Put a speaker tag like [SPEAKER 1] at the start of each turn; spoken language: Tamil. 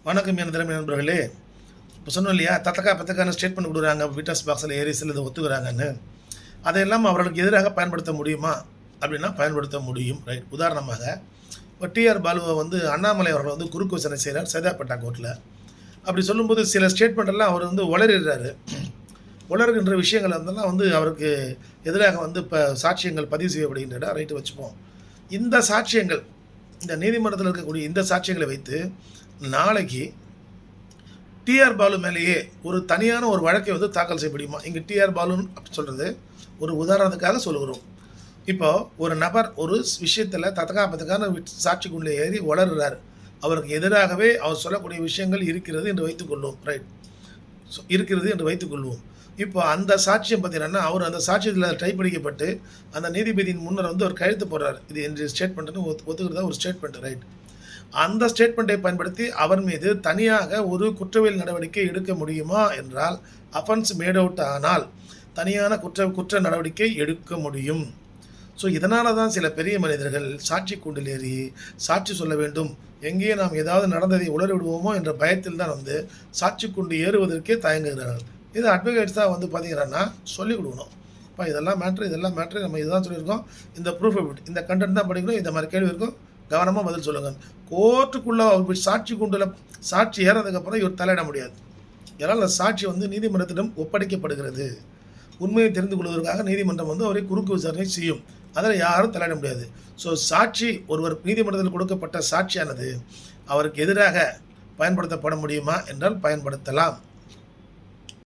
[SPEAKER 1] வணக்கம் என் திறமை நண்பர்களே. இப்போ சொன்னோம் இல்லையா, தத்தக்கா பத்தக்கான ஸ்டேட்மெண்ட் கொடுக்குறாங்க விட்னஸ் பாக்ஸில் ஏறி சிலது ஒத்துக்கிறாங்கன்னு. அதையெல்லாம் அவர்களுக்கு எதிராக பயன்படுத்த முடியுமா அப்படின்னா பயன்படுத்த முடியும். ரைட். உதாரணமாக இப்போ டிஆர் பாலுவை வந்து அண்ணாமலை அவர்கள் வந்து குறுக்கு விசாரணை செய்கிறார் சைதாப்பேட்டா கோர்ட்டில். அப்படி சொல்லும்போது சில ஸ்டேட்மெண்ட் எல்லாம் அவர் வந்து உளறிடுறாரு. உளறுகின்ற விஷயங்கள் அதெல்லாம் வந்து அவருக்கு எதிராக வந்து இப்போ சாட்சியங்கள் பதிவு செய்யப்படுகின்றன. ரைட்டு வச்சுப்போம். இந்த சாட்சியங்கள், இந்த நீதிமன்றத்தில் இருக்கக்கூடிய இந்த சாட்சியங்களை வைத்து நாளைக்கு டிஆர் பாலு மேலேயே ஒரு தனியான ஒரு வழக்கை வந்து தாக்கல் செய்ய முடியுமா? இங்கே டிஆர் பாலுன்னு அப்படி சொல்கிறது ஒரு உதாரணத்துக்காக சொல்லுகிறோம். இப்போ ஒரு நபர் ஒரு விஷயத்தில் தத்தகாப்பத்துக்கான சாட்சிக்குள்ளே ஏறி வளர்கிறார். அவருக்கு எதிராகவே அவர் சொல்லக்கூடிய விஷயங்கள் இருக்கிறது என்று வைத்துக்கொள்வோம். ரைட். இருக்கிறது என்று வைத்துக்கொள்வோம். இப்போ அந்த சாட்சியம் பார்த்தீங்கன்னா அவர் அந்த சாட்சியத்தில் டைப் அடிக்கப்பட்டு அந்த நீதிபதியின் முன்னர் வந்து அவர் கையெழுத்து போடுறார். இது என்று ஸ்டேட்மெண்ட்னு ஒத்துக்கிறதா ஒரு ஸ்டேட்மெண்ட். ரைட். அந்த ஸ்டேட்மெண்ட்டை பயன்படுத்தி அவர் மீது தனியாக ஒரு குற்றவியல் நடவடிக்கை எடுக்க முடியுமா என்றால், அஃபென்ஸ் மேட் அவுட் ஆனால் தனியான குற்ற நடவடிக்கை எடுக்க முடியும். ஸோ இதனால தான் சில பெரிய மனிதர்கள் சாட்சி கூண்டில் ஏறி சாட்சி சொல்ல வேண்டும், எங்கேயே நாம் ஏதாவது நடந்ததை உளறி விடுவோமோ என்ற பயத்தில் தான் வந்து சாட்சி கூண்டு ஏறுவதற்கே தயங்குகிறார்கள். இது அட்வொகேட்ஸ் தான் வந்து பார்த்தீங்கன்னா சொல்லிக் கொடுக்கணும். இப்போ இதெல்லாம் மேட்ரு நம்ம இதுதான் சொல்லியிருக்கோம், இந்த ப்ரூஃப் இந்த கண்டென்ட் தான் படிக்கணும், இந்த மாதிரி கேள்வி இருக்கும், கவனமாக பதில் சொல்லுங்கள். கோர்ட்டுக்குள்ளே சாட்சி கூண்டில் சாட்சி ஏறதுக்கப்புறம் இவர் தலையிட முடியாது. ஏன்னால் அந்த சாட்சி வந்து நீதிமன்றத்திடம் ஒப்படைக்கப்படுகிறது. உண்மையை தெரிந்து கொள்வதற்காக நீதிமன்றம் வந்து அவரை குறுக்கு விசாரணை செய்யும். அதில் யாரும் தலையிட முடியாது. ஸோ சாட்சி ஒருவர் நீதிமன்றத்தில் கொடுக்கப்பட்ட சாட்சியானது அவருக்கு எதிராக பயன்படுத்தப்பட முடியுமா என்றால் பயன்படுத்தலாம்.